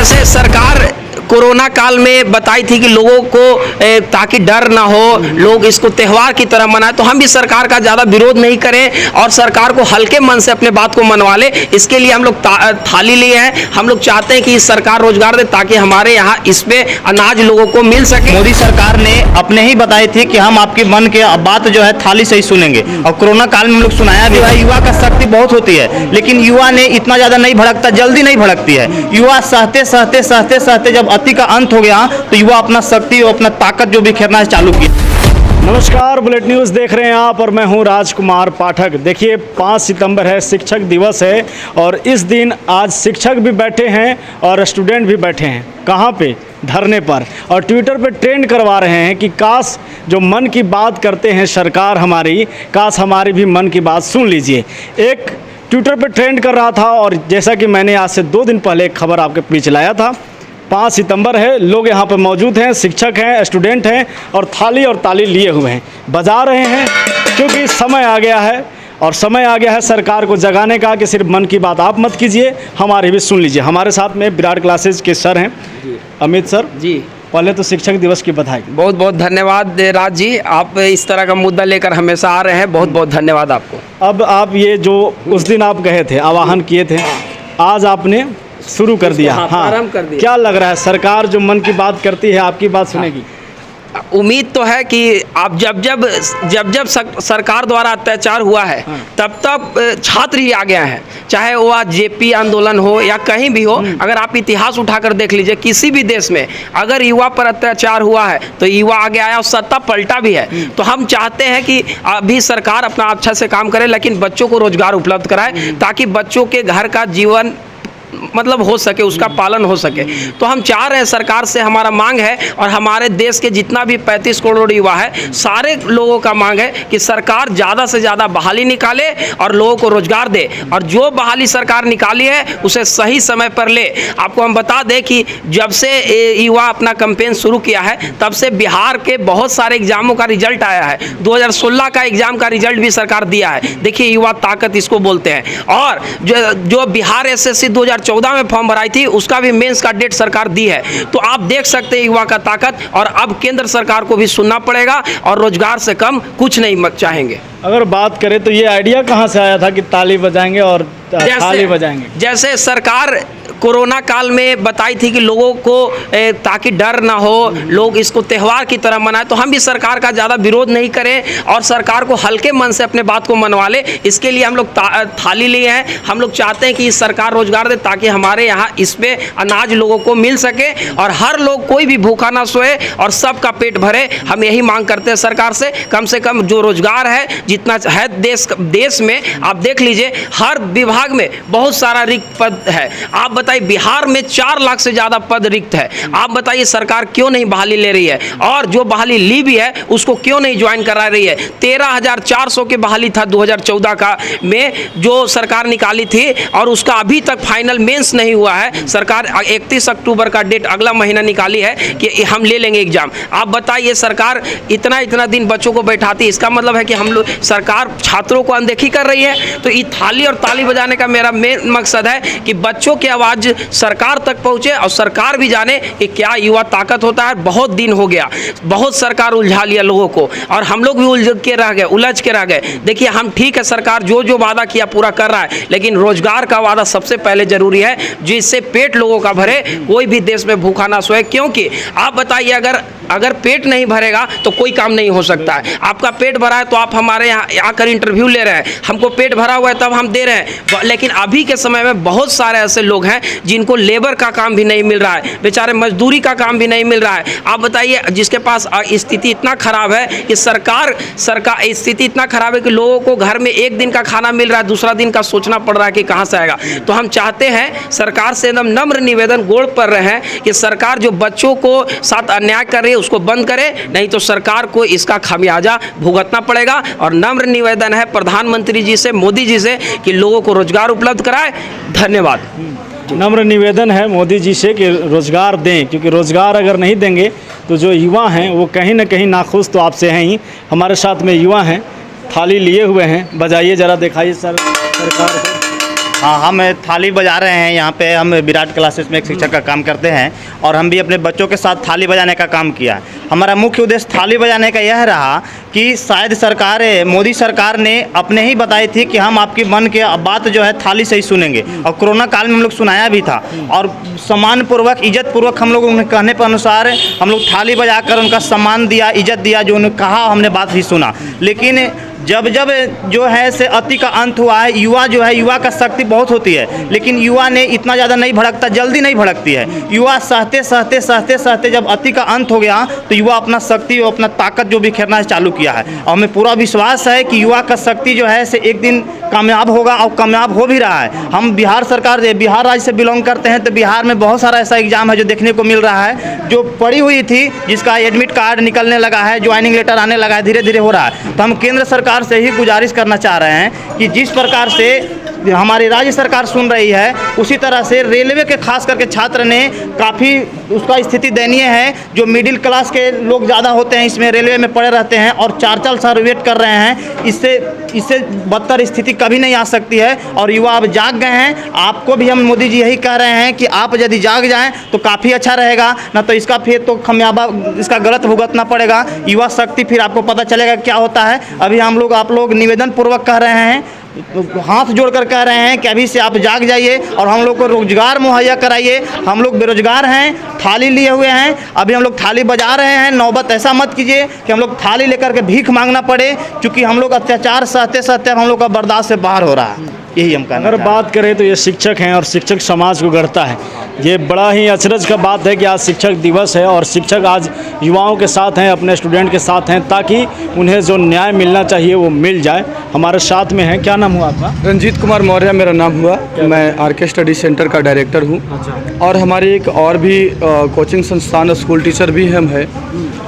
जैसे सरकार कोरोना काल में बताई थी कि लोगों को ताकि डर ना हो, लोग इसको त्यौहार की तरह मनाएं, तो हम भी सरकार का ज़्यादा विरोध नहीं करें और सरकार को हल्के मन से अपने बात को मनवा ले। इसके लिए हम लोग थाली लिए हैं। हम लोग चाहते हैं कि सरकार रोजगार दे ताकि हमारे यहाँ इसमें अनाज लोगों को मिल सके। मोदी सरकार ने अपने ही बताई थी कि हम आपके मन के बात जो है थाली से ही सुनेंगे, और कोरोना काल में हम लोग सुनाया भी है। युवा का शक्ति बहुत होती है, लेकिन युवा ने इतना ज़्यादा नहीं भड़कता, जल्दी नहीं भड़कती है। युवा सहते सहते सहते सहते जब अति का अंत हो गया तो युवा अपना शक्ति और अपना ताकत जो बिखेरना है चालू किया। नमस्कार, बुलेट न्यूज़ देख रहे हैं आप और मैं हूं राजकुमार पाठक। देखिए 5 सितंबर है, शिक्षक दिवस है और इस दिन आज शिक्षक भी बैठे हैं और स्टूडेंट भी बैठे हैं। कहाँ पे? धरने पर। और ट्विटर पे ट्रेंड करवा रहे हैं कि काश जो मन की बात करते हैं सरकार हमारी, काश हमारी भी मन की बात सुन लीजिए। एक ट्विटर पे ट्रेंड कर रहा था और जैसा कि मैंने आज से 2 दिन पहले एक खबर आपके बीच लाया था, 5 सितंबर है, लोग यहाँ पर मौजूद हैं, शिक्षक हैं, स्टूडेंट हैं और थाली और ताली लिए हुए हैं, बजा रहे हैं क्योंकि समय आ गया है। और समय आ गया है सरकार को जगाने का कि सिर्फ मन की बात आप मत कीजिए, हमारी भी सुन लीजिए। हमारे साथ में विराट क्लासेज के सर हैं अमित सर जी। पहले तो शिक्षक दिवस की बधाई। बहुत बहुत धन्यवाद राज जी, आप इस तरह का मुद्दा लेकर हमेशा आ रहे हैं, बहुत बहुत धन्यवाद आपको। अब आप ये जो उस दिन आप गए थे, आह्वान किए थे, आज आपने शुरू कर दिया। हाँ, प्रारंभ कर दिया। क्या लग रहा है सरकार जो मन की बात करती है आपकी बात सुनेगी? उम्मीद तो है कि आप जब सरकार द्वारा अत्याचार हुआ है तब तक छात्र ही आगे आए हैं, चाहे वह जेपी आंदोलन हो या कहीं भी हो। अगर आप इतिहास उठाकर देख लीजिए, किसी भी देश में अगर युवा पर अत्याचार हुआ है तो युवा आगे आया और सत्ता पलटा भी है। तो हम चाहते हैं कि अभी सरकार अपना अच्छा से काम करे, लेकिन बच्चों को रोजगार उपलब्ध कराए ताकि बच्चों के घर का जीवन मतलब हो सके, उसका पालन हो सके। तो हम चाह रहे हैं, सरकार से हमारा मांग है और हमारे देश के जितना भी 35 करोड़ युवा है, सारे लोगों का मांग है कि सरकार ज़्यादा से ज़्यादा बहाली निकाले और लोगों को रोजगार दे। और जो बहाली सरकार निकाली है उसे सही समय पर ले। आपको हम बता दें कि जब से युवा अपना कैंपेन शुरू किया है तब से बिहार के बहुत सारे एग्जामों का रिजल्ट आया है। 2016 का एग्जाम का रिजल्ट भी सरकार दिया है। देखिए, युवा ताकत इसको बोलते हैं। और जो बिहार SSC 2014 में फॉर्म भराई थी, उसका भी मेंस का डेट सरकार दी है। तो आप देख सकते हैं युवा का ताकत। और अब केंद्र सरकार को भी सुनना पड़ेगा और रोजगार से कम कुछ नहीं चाहेंगे। अगर बात करें तो ये आइडिया कहाँ से आया था कि ताली बजाएंगे और थाली बजाएंगे? जैसे सरकार कोरोना काल में बताई थी कि लोगों को ताकि डर ना हो, लोग इसको त्यौहार की तरह मनाएं, तो हम भी सरकार का ज़्यादा विरोध नहीं करें और सरकार को हल्के मन से अपने बात को मनवा ले। इसके लिए हम लोग थाली लिए हैं। हम लोग चाहते हैं कि सरकार रोजगार दे ताकि हमारे यहाँ इसमें अनाज लोगों को मिल सके और हर लोग, कोई भी भूखा ना सोए और सबका पेट भरे। हम यही मांग करते हैं सरकार से कम जो रोजगार है जितना है देश में, आप देख लीजिए हर विभाग में बहुत सारा रिक्त पद है। आप बताइए, बिहार में 4 लाख से ज्यादा पद रिक्त है। आप बताइए सरकार क्यों नहीं बहाली ले रही है? और जो बहाली ली भी है उसको क्यों नहीं ज्वाइन करा रही है? 13,400 की बहाली था 2014 का में जो सरकार निकाली थी और उसका अभी तक फाइनल मेंस नहीं हुआ है। सरकार 31 अक्टूबर का डेट अगला महीना निकाली है कि हम ले लेंगे एग्जाम। आप बताइए, सरकार इतना दिन बच्चों को बैठाती, इसका मतलब है कि हम लोग सरकार छात्रों को अनदेखी कर रही है। तो ये थाली और ताली बजाने का मेरा मेन मकसद है कि बच्चों की आवाज सरकार तक पहुंचे और सरकार भी जाने कि क्या युवा ताकत होता है। बहुत दिन हो गया, बहुत सरकार उलझा लिया लोगों को और हम लोग भी उलझ के रह गए। देखिए, हम ठीक है, सरकार जो वादा किया पूरा कर रहा है, लेकिन रोजगार का वादा सबसे पहले जरूरी है जिससे पेट लोगों का भरे, कोई भी देश में भूखा ना सोए। क्योंकि आप बताइए, अगर पेट नहीं भरेगा तो कोई काम नहीं हो सकता है। आपका पेट भरा है तो आप हमारे यहाँ आकर इंटरव्यू ले रहे हैं, हमको पेट भरा हुआ है तब हम दे रहे हैं। लेकिन अभी के समय में बहुत सारे ऐसे लोग हैं जिनको लेबर का काम भी नहीं मिल रहा है, बेचारे मजदूरी का काम भी नहीं मिल रहा है। आप बताइए, जिसके पास स्थिति इतना खराब है कि सरकार स्थिति इतना खराब है कि लोगों को घर में एक दिन का खाना मिल रहा है, दूसरा दिन का सोचना पड़ रहा है कि कहाँ से आएगा। तो हम चाहते हैं, सरकार से एकदम नम्र निवेदन गोड़ पर रहे हैं कि सरकार जो बच्चों को साथ अन्याय कर रही है उसको बंद करे, नहीं तो सरकार को इसका खामियाजा भुगतना पड़ेगा। और नम्र निवेदन है प्रधानमंत्री जी से, मोदी जी से कि लोगों को रोजगार उपलब्ध कराए। धन्यवाद। नम्र निवेदन है मोदी जी से कि रोज़गार दें, क्योंकि रोज़गार अगर नहीं देंगे तो जो युवा हैं वो कहीं ना कहीं नाखुश तो आपसे हैं ही। हमारे साथ में युवा हैं, थाली लिए हुए हैं, बजाइए ज़रा, दिखाइए सर सरकार को। हाँ, हम थाली बजा रहे हैं। यहाँ पे हम विराट क्लासेस में एक शिक्षक का काम करते हैं और हम भी अपने बच्चों के साथ थाली बजाने का काम किया। हमारा मुख्य उद्देश्य थाली बजाने का यह रहा कि शायद मोदी सरकार ने अपने ही बताई थी कि हम आपकी मन के बात जो है थाली से ही सुनेंगे, और कोरोना काल में हम लोग सुनाया भी था। और सम्मानपूर्वक, इज्जतपूर्वक हम लोग उन्हें कहने पर अनुसार हम लोग थाली बजाकर उनका सम्मान दिया, इज्जत दिया, जो उन्होंने कहा हमने बात ही सुना। लेकिन जब जब जो है से अति का अंत हुआ है, युवा का शक्ति बहुत होती है, लेकिन युवा ने इतना ज़्यादा नहीं भड़कता, जल्दी नहीं भड़कती है। युवा सहते जब अति का अंत हो गया तो युवा अपना शक्ति और अपना ताकत जो बिखेरना है चालू किया है। और हमें पूरा विश्वास है कि युवा का शक्ति जो है से एक दिन कामयाब होगा, और कामयाब हो भी रहा है। हम बिहार राज्य से बिलोंग करते हैं, तो बिहार में बहुत सारा ऐसा एग्जाम है जो देखने को मिल रहा है, जो पड़ी हुई थी, जिसका एडमिट कार्ड निकलने लगा है, ज्वाइनिंग लेटर आने लगा है, धीरे धीरे हो रहा है। तो हम केंद्र सरकार से ही गुजारिश करना चाह रहे हैं कि जिस प्रकार से हमारी राज्य सरकार सुन रही है, उसी तरह से रेलवे के खास करके छात्र ने काफ़ी, उसका स्थिति दयनीय है। जो मिडिल क्लास के लोग ज़्यादा होते हैं इसमें रेलवे में पड़े रहते हैं और 4 साल वेट कर रहे हैं। इससे बदतर स्थिति कभी नहीं आ सकती है। और युवा अब जाग गए हैं। आपको भी हम मोदी जी यही कह रहे हैं कि आप यदि जाग जाएं तो काफ़ी अच्छा रहेगा, ना तो इसका फिर तो खमियाबा इसका गलत भुगतना पड़ेगा। युवा शक्ति फिर आपको पता चलेगा क्या होता है। अभी आप लोग निवेदन पूर्वक कह रहे हैं, हाथ जोड़कर कह रहे हैं कि अभी से आप जाग जाइए और हम लोग को रोजगार मुहैया कराइए। हम लोग बेरोजगार हैं, थाली लिए हुए हैं, अभी हम लोग थाली बजा रहे हैं। नौबत ऐसा मत कीजिए कि हम लोग थाली लेकर के भीख मांगना पड़े, क्योंकि हम लोग अत्याचार सहते हम लोग का बर्दाश्त से बाहर हो रहा है। यही हम कहना। अगर बात करें तो ये शिक्षक हैं और शिक्षक समाज को गढ़ता है। ये बड़ा ही अचरज का बात है कि आज शिक्षक दिवस है और शिक्षक आज युवाओं के साथ हैं, अपने स्टूडेंट के साथ हैं, ताकि उन्हें जो न्याय मिलना चाहिए वो मिल जाए। हमारे साथ में है, क्या नाम हुआ आपका? रंजीत कुमार मौर्य मेरा नाम हुआ। मैं आरके स्टडी सेंटर का डायरेक्टर हूँ। अच्छा। और हमारे एक और भी कोचिंग संस्थान, स्कूल टीचर भी हम हैं,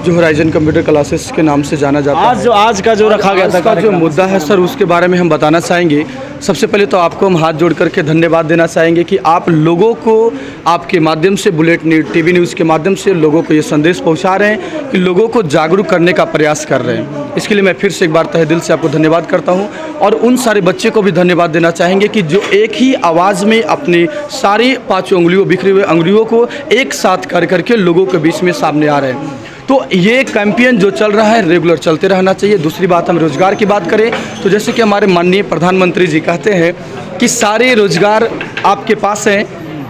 जो होराइजन कंप्यूटर क्लासेस के नाम से जाना जाता है। आज का जो रखा गया था, का जो मुद्दा है सर, उसके बारे में हम बताना चाहेंगे। सबसे पहले तो आपको हम हाथ जोड़ करके धन्यवाद देना चाहेंगे कि आप लोगों को आपके माध्यम से, बुलेट न्यूज़, टीवी न्यूज़ के माध्यम से लोगों को ये संदेश पहुंचा रहे हैं कि लोगों को जागरूक करने का प्रयास कर रहे हैं। इसके लिए मैं फिर से एक बार तहे दिल से आपको धन्यवाद करता हूं। और उन सारे बच्चे को भी धन्यवाद देना चाहेंगे कि जो एक ही आवाज़ में अपनी सारी 5 उंगलियों, बिखरी हुई उंगलियों को एक साथ कर करके लोगों के बीच में सामने आ रहे हैं। तो ये कैंपेन जो चल रहा है रेगुलर चलते रहना चाहिए। दूसरी बात, हम रोज़गार की बात करें तो जैसे कि हमारे माननीय प्रधानमंत्री जी कहते हैं कि सारे रोज़गार आपके पास हैं,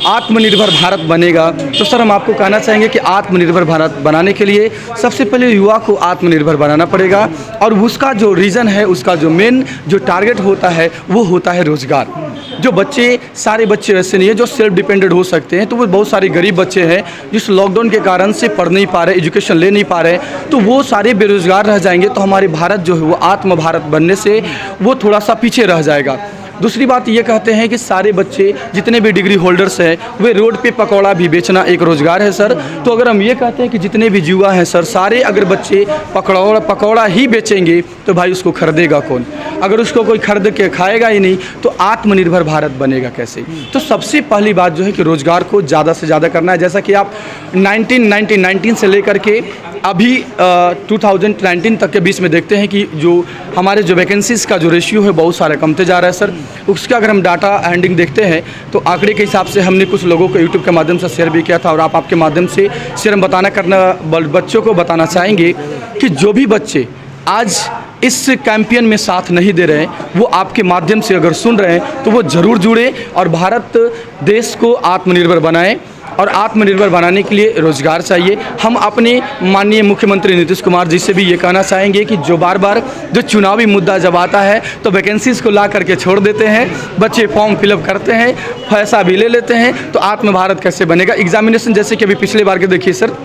आत्मनिर्भर भारत बनेगा। तो सर, हम आपको कहना चाहेंगे कि आत्मनिर्भर भारत बनाने के लिए सबसे पहले युवा को आत्मनिर्भर बनाना पड़ेगा। और उसका जो रीज़न है, उसका जो मेन जो टारगेट होता है वो होता है रोज़गार। जो बच्चे, सारे बच्चे ऐसे नहीं है जो सेल्फ डिपेंडेंट हो सकते हैं, तो वो बहुत सारे गरीब बच्चे हैं जिस लॉकडाउन के कारण से पढ़ नहीं पा रहे, एजुकेशन ले नहीं पा रहे, तो वो सारे बेरोज़गार रह जाएंगे। तो हमारे भारत जो है वो आत्म भारत बनने से वो थोड़ा सा पीछे रह जाएगा। दूसरी बात ये कहते हैं कि सारे बच्चे जितने भी डिग्री होल्डर्स हैं वे रोड पे पकौड़ा भी बेचना एक रोज़गार है सर। तो अगर हम ये कहते हैं कि जितने भी युवा हैं सर, सारे अगर बच्चे पकौड़ा ही बेचेंगे तो भाई उसको खरीदेगा कौन? अगर उसको कोई खरीद के खाएगा ही नहीं तो आत्मनिर्भर भारत बनेगा कैसे? तो सबसे पहली बात जो है कि रोज़गार को ज़्यादा से ज़्यादा करना है। जैसा कि आप 1919 से लेकर के अभी 2019 तक के बीच में देखते हैं कि जो हमारे जो वैकेंसीज़ का जो रेशियो है बहुत सारा कमते जा रहा है सर। उसका अगर हम डाटा हैंडिंग देखते हैं तो आंकड़े के हिसाब से हमने कुछ लोगों को यूट्यूब के माध्यम से शेयर भी किया था, और आपके माध्यम से शेयर हम बच्चों को बताना चाहेंगे कि जो भी बच्चे आज इस कैंपेन में साथ नहीं दे रहे हैं, वो आपके माध्यम से अगर सुन रहे हैं तो वो ज़रूर जुड़े और भारत देश को आत्मनिर्भर बनाएं। और आत्मनिर्भर बनाने के लिए रोज़गार चाहिए। हम अपने माननीय मुख्यमंत्री नीतीश कुमार जी से भी ये कहना चाहेंगे कि जो बार बार जो चुनावी मुद्दा जब आता है तो वैकेंसीज़ को ला करके छोड़ देते हैं, बच्चे फॉर्म फिलअप करते हैं, पैसा भी ले लेते हैं, तो आत्म भारत कैसे बनेगा? एग्जामिनेशन जैसे कि अभी पिछले बार के देखिए सर,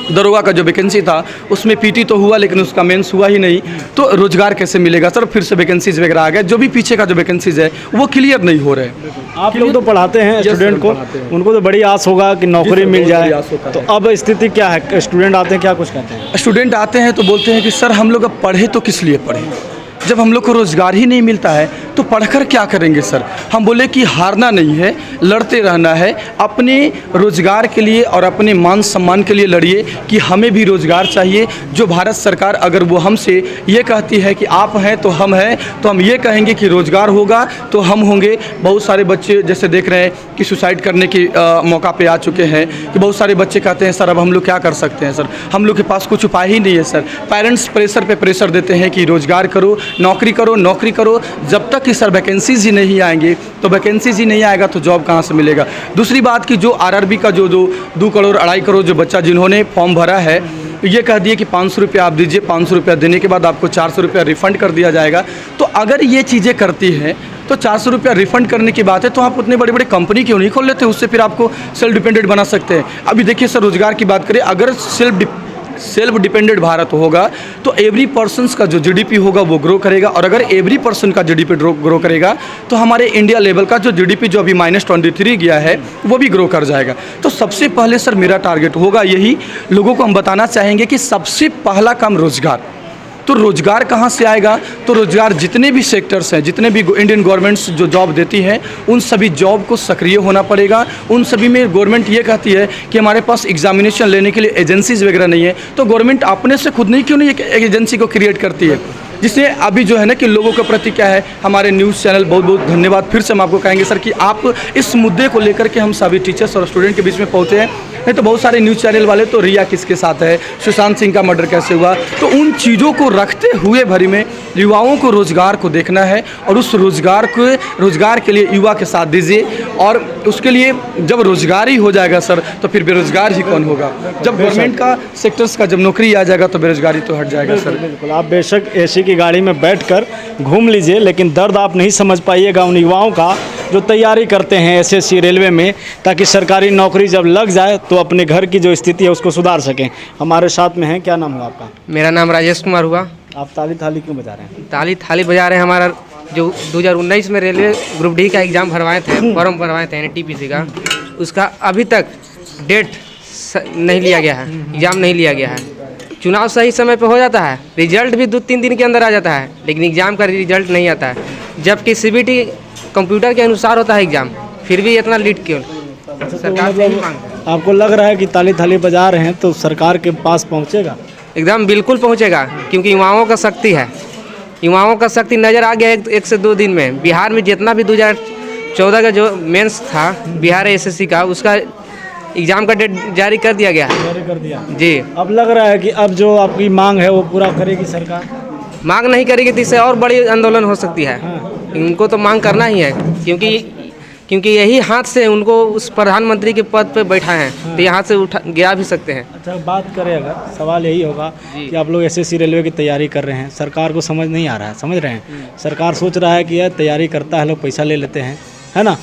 दरोगा का जो वैकेंसी था उसमें पीटी तो हुआ लेकिन उसका मेंस हुआ ही नहीं, तो रोजगार कैसे मिलेगा सर? फिर से वैकेंसीज वगैरह आ गए, जो भी पीछे का जो वैकेंसीज है वो क्लियर नहीं हो रहे। आप लोग तो पढ़ाते हैं स्टूडेंट को, उनको तो बड़ी आस होगा कि नौकरी मिल जाए, तो अब स्थिति क्या है? स्टूडेंट आते हैं, क्या कुछ कहते हैं? स्टूडेंट आते हैं तो बोलते हैं कि सर हम लोग अब पढ़े तो किस लिए पढ़े, जब हम लोग को रोज़गार ही नहीं मिलता है तो पढ़कर क्या करेंगे सर। हम बोले कि हारना नहीं है, लड़ते रहना है, अपने रोज़गार के लिए और अपने मान सम्मान के लिए लड़िए कि हमें भी रोज़गार चाहिए। जो भारत सरकार अगर वो हमसे ये कहती है कि आप हैं तो हम हैं, तो हम ये कहेंगे कि रोज़गार होगा तो हम होंगे। बहुत सारे बच्चे जैसे देख रहे हैं कि सुसाइड करने की मौका पे आ चुके हैं कि बहुत सारे बच्चे कहते हैं सर अब हम लोग क्या कर सकते हैं सर, हम लोग के पास कुछ उपाय ही नहीं है सर। पेरेंट्स प्रेशर पे प्रेशर देते हैं कि रोज़गार करो, नौकरी करो, नौकरी करो। जब तक कि सर वैकेंसीज ही नहीं आएंगे तो वैकेंसीज ही नहीं आएगा तो जॉब कहाँ से मिलेगा। दूसरी बात कि जो आरआरबी का जो 2 करोड़ 2.5 करोड़ जो बच्चा जिन्होंने फॉर्म भरा है, ये कह दिए कि 500 रुपया आप दीजिए, 500 रुपया देने के बाद आपको 400 रुपया रिफ़ंड कर दिया जाएगा। तो अगर ये चीज़ें करती हैं तो 400 रुपया रिफ़ंड करने की बात है तो आप उतने बड़े बड़े कंपनी क्यों नहीं खोल लेते, उससे फिर आपको सेल्फ डिपेंडेंट बना सकते हैं। अभी देखिए सर, रोज़गार की बात करें, अगर सेल्फ डिपेंडेंट भारत होगा तो एवरी पर्सन्स का जो जीडीपी होगा वो ग्रो करेगा, और अगर एवरी पर्सन का जीडीपी ग्रो करेगा तो हमारे इंडिया लेवल का जो जीडीपी जो अभी -23 गया है वो भी ग्रो कर जाएगा। तो सबसे पहले सर मेरा टारगेट होगा यही, लोगों को हम बताना चाहेंगे कि सबसे पहला काम रोज़गार। तो रोज़गार कहाँ से आएगा, तो रोज़गार जितने भी सेक्टर्स हैं, जितने भी इंडियन गवर्नमेंट्स जो जॉब देती हैं उन सभी जॉब को सक्रिय होना पड़ेगा। उन सभी में गवर्नमेंट ये कहती है कि हमारे पास एग्जामिनेशन लेने के लिए एजेंसीज वगैरह नहीं है, तो गवर्नमेंट अपने से खुद नहीं क्यों नहीं एक एजेंसी को क्रिएट करती है, जिससे अभी जो है ना कि लोगों के प्रति क्या है, हमारे न्यूज़ चैनल बहुत बहुत धन्यवाद। फिर से हम आपको कहेंगे सर कि आप इस मुद्दे को लेकर के हम सभी टीचर्स और स्टूडेंट के बीच में पहुँचे हैं। नहीं तो बहुत सारे न्यूज़ चैनल वाले तो रिया किसके साथ है, सुशांत सिंह का मर्डर कैसे हुआ, तो उन चीज़ों को रखते हुए भरी में युवाओं को रोज़गार को देखना है और उस रोज़गार के लिए युवा के साथ दीजिए। और उसके लिए जब रोज़गार ही हो जाएगा सर तो फिर बेरोज़गार ही कौन होगा। जब गवर्नमेंट का सेक्टर्स का जब नौकरी आ जाएगा तो बेरोज़गारी तो हट जाएगा सर। बिल्कुल, आप बेशक एसी की गाड़ी में बैठकर घूम लीजिए, लेकिन दर्द आप नहीं समझ पाइएगा उन युवाओं का जो तैयारी करते हैं एसएससी रेलवे में, ताकि सरकारी नौकरी जब लग जाए तो अपने घर की जो स्थिति है उसको सुधार सकें। हमारे साथ में हैं, क्या नाम हुआ आपका? मेरा नाम राजेश कुमार हुआ। आप ताली थाली क्यों बजा रहे हैं? ताली थाली बजा रहे हैं। हमारा जो 2019 में रेलवे ग्रुप डी का एग्ज़ाम भरवाए थे, फॉर्म भरवाए थे NTPC का, उसका अभी तक डेट नहीं लिया गया है, एग्ज़ाम नहीं लिया गया है। चुनाव सही समय पे हो जाता है, रिजल्ट भी 2-3 दिन के अंदर आ जाता है, लेकिन एग्ज़ाम का रिजल्ट नहीं आता है। जबकि CBT कंप्यूटर के अनुसार होता है एग्ज़ाम, फिर भी इतना लेट क्यों? सरकार से ही मांग है। आपको लग रहा है कि ताली थाली बजा रहे हैं तो सरकार के पास पहुंचेगा? एकदम बिल्कुल पहुंचेगा, क्योंकि युवाओं का शक्ति है। युवाओं का शक्ति नज़र आ गया 1 से 2 दिन में। बिहार में जितना भी 2014 का जो मेंस था बिहार SSC का, उसका एग्ज़ाम का डेट जारी कर दिया गया है। जारी कर दिया जी। अब लग रहा है कि अब जो आपकी मांग है वो पूरा करेगी सरकार? मांग नहीं करेगी तो इससे और बड़ी आंदोलन हो सकती है। उनको तो मांग करना ही है, क्योंकि यही हाथ से उनको उस प्रधानमंत्री के पद पे बैठा है, तो यहाँ से उठा गिरा भी सकते हैं। अच्छा, बात करें अगर, सवाल यही होगा कि आप लोग एसएससी रेलवे की तैयारी कर रहे हैं, सरकार को समझ नहीं आ रहा है, समझ रहे हैं? सरकार सोच रहा है कि यह तैयारी करता है, लोग पैसा ले लेते हैं, है ना?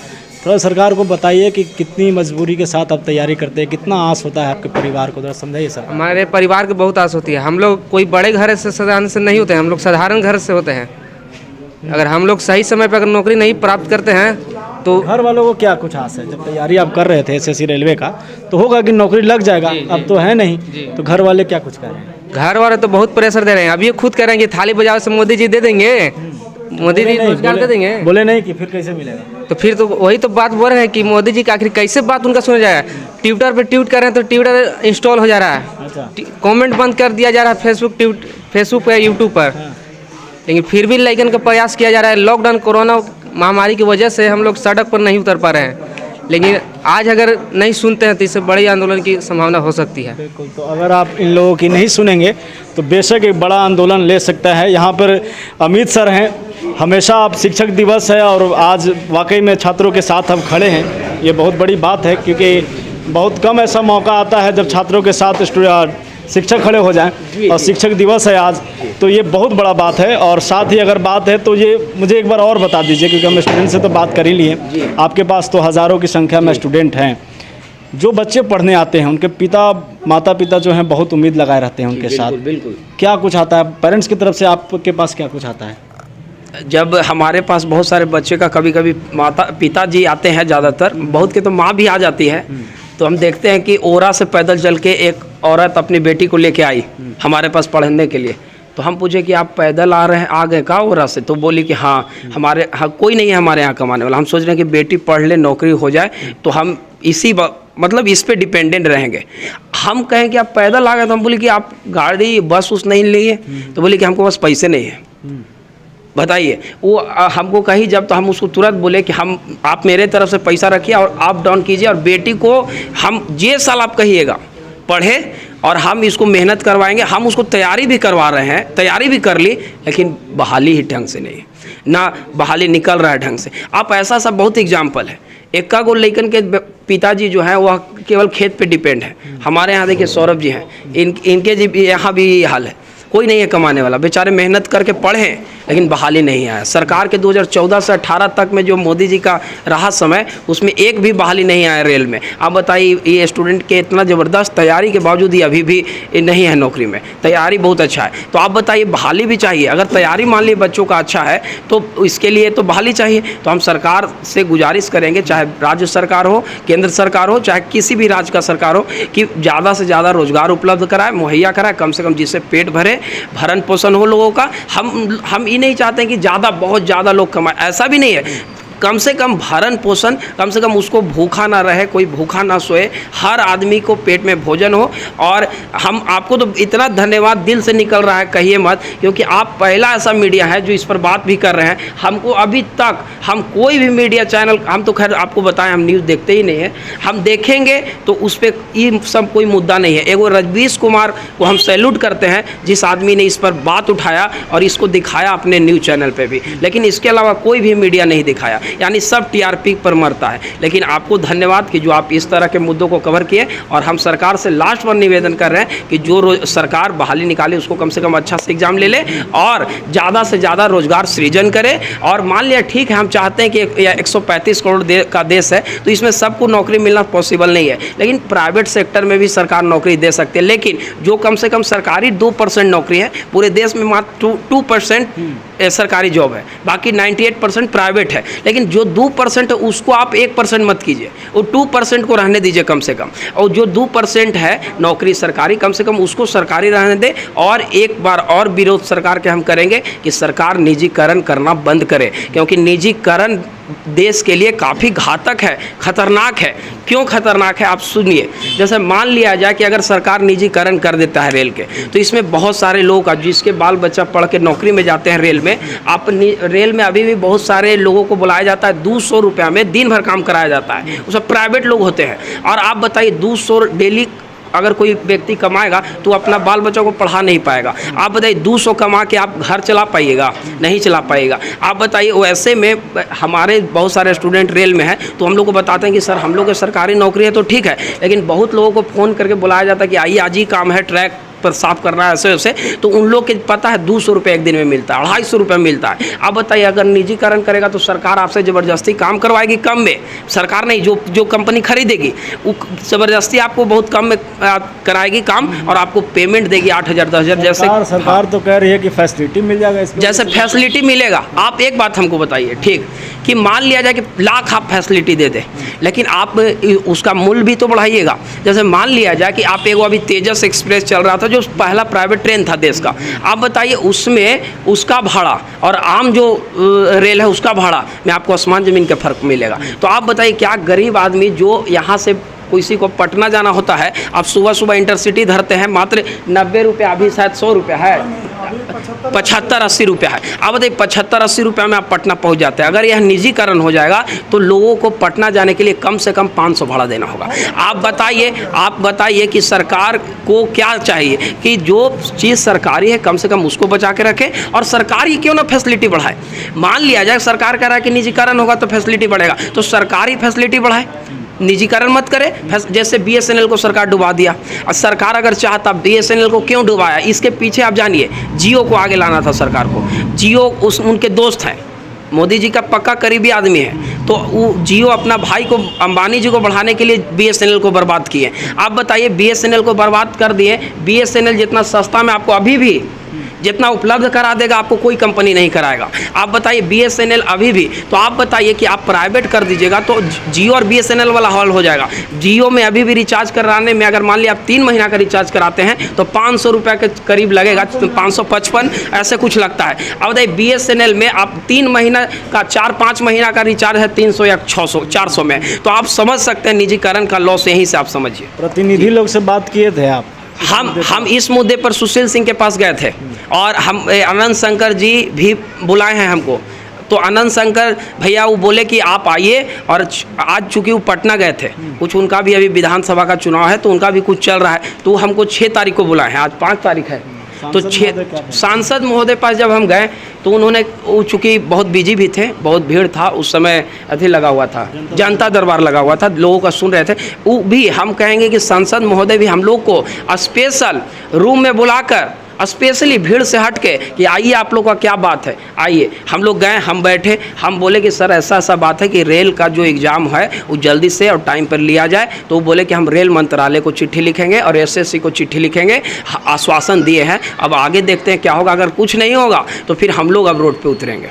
थोड़ा सरकार को बताइए कि कितनी मजबूरी के साथ आप तैयारी करते हैं, कितना आस होता है आपके परिवार को, थोड़ा समझाइए सर। हमारे परिवार को बहुत आस होती है। हम लोग कोई बड़े घर से साधारण से नहीं होते हैं, हम लोग साधारण घर से होते हैं। अगर हम लोग सही समय पर अगर नौकरी नहीं प्राप्त करते हैं तो घर वालों को क्या कुछ आस है? जब तैयारी आप कर रहे थे एसएससी रेलवे का तो होगा कि नौकरी लग जाएगा, अब तो है नहीं, तो घर वाले क्या कुछ कह रहे हैं? घर वाले तो बहुत प्रेशर दे रहे हैं। अभी ये खुद कह रहे हैं कि थाली बजाओ से मोदी जी दे देंगे, मोदी जी रोजगार दे देंगे। बोले नहीं कि फिर कैसे मिलेगा? तो फिर तो वही तो बात बोल रहे हैं कि मोदी जी का आखिर कैसे बात उनका सुना जाए। ट्विटर पे ट्वीट कर रहे हैं तो ट्विटर इंस्टॉल हो जा रहा है, अच्छा, कमेंट बंद कर दिया जा रहा है फेसबुक पर, यूट्यूब पर, लेकिन फिर भी लेकिन का प्रयास किया जा रहा है। लॉकडाउन कोरोना महामारी की वजह से हम लोग सड़क पर नहीं उतर पा रहे हैं, लेकिन आज अगर नहीं सुनते हैं तो इससे बड़ी आंदोलन की संभावना हो सकती है। बिल्कुल, तो अगर आप इन लोगों की नहीं सुनेंगे तो बेशक एक बड़ा आंदोलन ले सकता है। यहाँ पर अमित सर हैं, हमेशा आप शिक्षक दिवस है और आज वाकई में छात्रों के साथ हम खड़े हैं, ये बहुत बड़ी बात है, क्योंकि बहुत कम ऐसा मौका आता है जब छात्रों के साथ शिक्षक खड़े हो जाएं, और शिक्षक दिवस है आज, तो ये बहुत बड़ा बात है। और साथ ही अगर बात है तो ये मुझे एक बार और बता दीजिए, क्योंकि हम स्टूडेंट से तो बात कर ही लिए, आपके पास तो हज़ारों की संख्या में स्टूडेंट हैं, जो बच्चे पढ़ने आते हैं उनके माता पिता जो हैं बहुत उम्मीद लगाए रहते हैं उनके साथ। बिल्कुल। क्या कुछ आता है पेरेंट्स की तरफ से, आपके पास क्या कुछ आता है? जब हमारे पास बहुत सारे बच्चे का कभी कभी पिताजी आते हैं, ज़्यादातर बहुत के तो माँ भी आ जाती है, तो हम देखते हैं कि ओरा से पैदल चल के एक औरत अपनी बेटी को लेके आई हमारे पास पढ़ने के लिए, तो हम पूछे कि आप पैदल आ गए का वो रास्ते, तो बोली कि हाँ कोई नहीं है हमारे यहाँ कमाने वाला, हम सोच रहे हैं कि बेटी पढ़ ले नौकरी हो जाए तो हम मतलब इस पे डिपेंडेंट रहेंगे। हम कहें कि आप पैदल आ गए, तो हम बोले कि आप गाड़ी बस उस नहीं लिए, तो बोले कि हमको बस पैसे नहीं है। बताइए, वो हमको कही जब, तो हम उसको तुरंत बोले कि आप मेरे तरफ से पैसा रखिए और अप डाउन कीजिए, और बेटी को हम जे साल आप कहिएगा पढ़े और हम इसको मेहनत करवाएंगे। हम उसको तैयारी भी करवा रहे हैं, तैयारी भी कर ली, लेकिन बहाली ही ढंग से नहीं, ना बहाली निकल रहा है ढंग से। आप ऐसा सब बहुत एग्जाम्पल है। एक गो लेकिन के पिताजी जो हैं वह केवल खेत पे डिपेंड है। हमारे यहाँ देखिए सौरभ जी हैं, इनके जी यहाँ भी ये हाल है, कोई नहीं है कमाने वाला, बेचारे मेहनत करके पढ़े लेकिन बहाली नहीं आया। सरकार के 2014 से 18 तक में जो मोदी जी का रहा समय, उसमें एक भी बहाली नहीं आया रेल में। आप बताइए, ये स्टूडेंट के इतना ज़बरदस्त तैयारी के बावजूद ये अभी भी नहीं है नौकरी में। तैयारी बहुत अच्छा है, तो आप बताइए बहाली भी चाहिए। अगर तैयारी मान लीजिए बच्चों का अच्छा है तो इसके लिए तो बहाली चाहिए। तो हम सरकार से गुजारिश करेंगे, चाहे राज्य सरकार हो, केंद्र सरकार हो, चाहे किसी भी राज्य का सरकार हो, कि ज़्यादा से ज़्यादा रोजगार उपलब्ध कराए, मुहैया कराए, कम से कम जिससे पेट भरे, भरण पोषण हो लोगों का। हम ये नहीं चाहते हैं कि ज़्यादा बहुत ज़्यादा लोग कमाए, ऐसा भी नहीं है। कम से कम भरण पोषण, कम से कम उसको भूखा ना रहे, कोई भूखा ना सोए, हर आदमी को पेट में भोजन हो। और हम आपको तो इतना धन्यवाद दिल से निकल रहा है, कहिए मत, क्योंकि आप पहला ऐसा मीडिया है जो इस पर बात भी कर रहे हैं। हमको अभी तक हम कोई भी मीडिया चैनल, हम तो खैर आपको बताएं हम न्यूज़ देखते ही नहीं है, हम देखेंगे तो उस पर ये सब कोई मुद्दा नहीं है। एगो रजनीश कुमार को हम सैल्यूट करते हैं, जिस आदमी ने इस पर बात उठाया और इसको दिखाया अपने न्यूज़ चैनल पर भी, लेकिन इसके अलावा कोई भी मीडिया नहीं दिखाया, यानी सब टीआरपी पर मरता है। लेकिन आपको धन्यवाद कि जो आप इस तरह के मुद्दों को कवर किए। और हम सरकार से लास्ट पर निवेदन कर रहे हैं कि जो सरकार बहाली निकाले उसको कम से कम अच्छा से एग्जाम ले ले और ज़्यादा से ज़्यादा रोजगार सृजन करे। और मान लिया ठीक है, हम चाहते हैं कि 135 करोड़ का देश है, तो इसमें सबको नौकरी मिलना पॉसिबल नहीं है, लेकिन प्राइवेट सेक्टर में भी सरकार नौकरी दे सकती है। लेकिन जो कम से कम सरकारी 2% नौकरी है, पूरे देश में मात्र 2% सरकारी जॉब है, बाकी 98% प्राइवेट है। लेकिन जो 2% है उसको आप 1% मत कीजिए, वो 2% को रहने दीजिए कम से कम। और जो 2% है नौकरी सरकारी, कम से कम उसको सरकारी रहने दे। और एक बार और विरोध सरकार के हम करेंगे कि सरकार निजीकरण करना बंद करे, क्योंकि निजीकरण देश के लिए काफ़ी घातक है, खतरनाक है। क्यों खतरनाक है आप सुनिए। जैसे मान लिया जाए कि अगर सरकार निजीकरण कर देता है रेल के, तो इसमें बहुत सारे लोग जिसके बाल बच्चा पढ़ के नौकरी में जाते हैं रेल में, रेल में अभी भी बहुत सारे लोगों को बुलाया जाता है, 200 रुपया में दिन भर काम कराया जाता है, उसमें प्राइवेट लोग होते हैं। और आप बताइए 200 डेली अगर कोई व्यक्ति कमाएगा तो अपना बाल बच्चों को पढ़ा नहीं पाएगा। आप बताइए 200 कमा के आप घर चला पाइएगा? नहीं चला पाएगा। आप बताइए, वैसे में हमारे बहुत सारे स्टूडेंट रेल में हैं, तो हम लोग को बताते हैं कि सर हम लोग की सरकारी नौकरी है तो ठीक है, लेकिन बहुत लोगों को फ़ोन करके बुलाया जाता है कि आइए आज ही काम है, ट्रैक पर साफ करना है, ऐसे वैसे। तो उन लोग के पता है 200 रुपये एक दिन में मिलता है, 250 रुपये मिलता है। आप बताइए, अगर निजीकरण करेगा तो सरकार आपसे ज़बरदस्ती काम करवाएगी कम में। सरकार नहीं, जो कंपनी खरीदेगी वो ज़बरदस्ती आपको बहुत कम में कराएगी काम, और आपको पेमेंट देगी 8,000 10,000 जैसे। सरकार तो कह रही है कि फैसिलिटी मिल जाएगा इसमें। जैसे फैसिलिटी मिलेगा। आप एक बात हमको बताइए, ठीक, कि मान लिया जाए कि लाख आप फैसिलिटी दे दें, लेकिन आप उसका मूल्य भी तो बढ़ाइएगा। जैसे मान लिया जाए कि आप अभी तेजस एक्सप्रेस चल रहा था, जो पहला प्राइवेट ट्रेन था देश का, आप बताइए उसमें उसका भाड़ा और आम जो रेल है उसका भाड़ा में आपको आसमान ज़मीन का फ़र्क मिलेगा। तो आप बताइए, क्या गरीब आदमी जो यहाँ से किसी को पटना जाना होता है, आप सुबह सुबह इंटरसिटी धरते हैं, मात्र 90 रुपये, अभी शायद 100 रुपये है, 75-80 रुपये है। आप बताइए 75-80 रुपये में आप पटना पहुंच जाते हैं। अगर यह निजीकरण हो जाएगा तो लोगों को पटना जाने के लिए कम से कम 500 भाड़ा देना होगा। आप बताइए कि सरकार को क्या चाहिए कि जो चीज़ सरकारी है कम से कम उसको बचा के रखे, और सरकारी क्यों ना फैसिलिटी बढ़ाए। मान लिया जाए सरकार कह रहा है कि निजीकरण होगा तो फैसिलिटी बढ़ेगा, तो सरकारी फैसिलिटी बढ़ाए, निजीकरण मत करे। जैसे BSNL को सरकार डुबा दिया, और सरकार अगर चाहता BSNL को क्यों डुबाया, इसके पीछे आप जानिए, जियो को आगे लाना था सरकार को। जियो उनके दोस्त हैं, मोदी जी का पक्का करीबी आदमी है, तो वो जियो अपना भाई को, अंबानी जी को बढ़ाने के लिए BSNL को बर्बाद किए। आप बताइए BSNL को बर्बाद कर दिए। BSNL जितना सस्ता में आपको अभी भी जितना उपलब्ध करा देगा आपको कोई कंपनी नहीं कराएगा। आप बताइए BSNL अभी भी, तो आप बताइए कि आप प्राइवेट कर दीजिएगा तो जियो और BSNL वाला हॉल हो जाएगा। जियो में अभी भी रिचार्ज कराने में अगर मान लिया आप 3 महीना का रिचार्ज कराते हैं तो 500 रुपये के करीब लगेगा, 555 ऐसे कुछ लगता है। अब बताइए BSNL में आप 3 महीना का 4-5 महीना का रिचार्ज है 300 या 600-400 में, तो आप समझ सकते हैं निजीकरण का लॉस यहीं से आप समझिए। प्रतिनिधि लोग से बात किए थे आप? हम इस मुद्दे पर सुशील सिंह के पास गए थे और हम आनंद शंकर जी भी बुलाए हैं हमको, तो आनंद शंकर भैया वो बोले कि आप आइए, और आज चूँकि वो पटना गए थे, कुछ उनका भी अभी विधानसभा का चुनाव है तो उनका भी कुछ चल रहा है, तो हमको 6 तारीख को बुलाए हैं, आज 5 तारीख है। तो सांसद महोदय पास जब हम गए तो उन्होंने, वो चूँकि बहुत बिजी भी थे, बहुत भीड़ था उस समय, अभी लगा हुआ था जनता दरबार लगा हुआ था, लोगों का सुन रहे थे। वो भी हम कहेंगे कि सांसद महोदय भी हम लोग को स्पेशल रूम में बुलाकर स्पेशली भीड़ से हट के कि आइए आप लोग का क्या बात है, आइए। हम लोग गए, हम बैठे, हम बोले कि सर ऐसा ऐसा बात है कि रेल का जो एग्ज़ाम है वो जल्दी से और टाइम पर लिया जाए, तो वो बोले कि हम रेल मंत्रालय को चिट्ठी लिखेंगे और SSC को चिट्ठी लिखेंगे, आश्वासन दिए हैं। अब आगे देखते हैं क्या होगा, अगर कुछ नहीं होगा तो फिर हम लोग अब रोड पे उतरेंगे।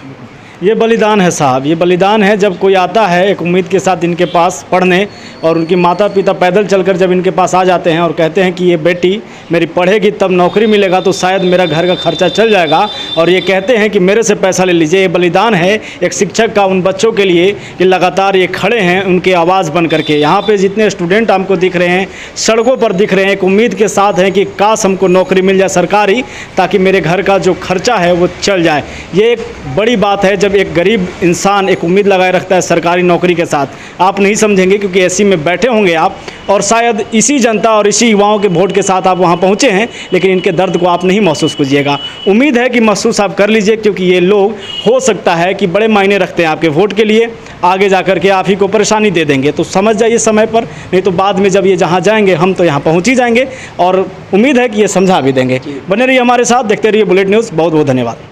ये बलिदान है साहब, ये बलिदान है। जब कोई आता है एक उम्मीद के साथ इनके पास पढ़ने, और उनकी माता पिता पैदल चलकर जब इनके पास आ जाते हैं और कहते हैं कि ये बेटी मेरी पढ़ेगी तब नौकरी मिलेगा तो शायद मेरा घर का खर्चा चल जाएगा, और ये कहते हैं कि मेरे से पैसा ले लीजिए। ये बलिदान है एक शिक्षक का उन बच्चों के लिए कि लगातार ये खड़े हैं उनकी आवाज़ बन करके। यहाँ पे जितने स्टूडेंट हमको दिख रहे हैं, सड़कों पर दिख रहे हैं, एक उम्मीद के साथ हैं कि काश हमको नौकरी मिल जाए सरकारी, ताकि मेरे घर का जो खर्चा है वो चल जाए। ये एक बड़ी बात है जब एक गरीब इंसान एक उम्मीद लगाए रखता है सरकारी नौकरी के साथ। आप नहीं समझेंगे क्योंकि ऐसी में बैठे होंगे आप, और शायद इसी जनता और इसी युवाओं के वोट के साथ आप वहाँ पहुँचे हैं, लेकिन इनके दर्द को आप नहीं महसूस कीजिएगा। उम्मीद है कि महसूस आप कर लीजिए, क्योंकि ये लोग हो सकता है कि बड़े मायने रखते हैं आपके वोट के लिए, आगे जाकर के आप ही को परेशानी दे देंगे। तो समझ जाइए समय पर, नहीं तो बाद में जब ये जहाँ जाएंगे हम तो यहाँ पहुँच ही जाएंगे, और उम्मीद है कि ये समझा भी देंगे। बने रहिए हमारे साथ, देखते रहिए बुलेट न्यूज़। बहुत बहुत धन्यवाद।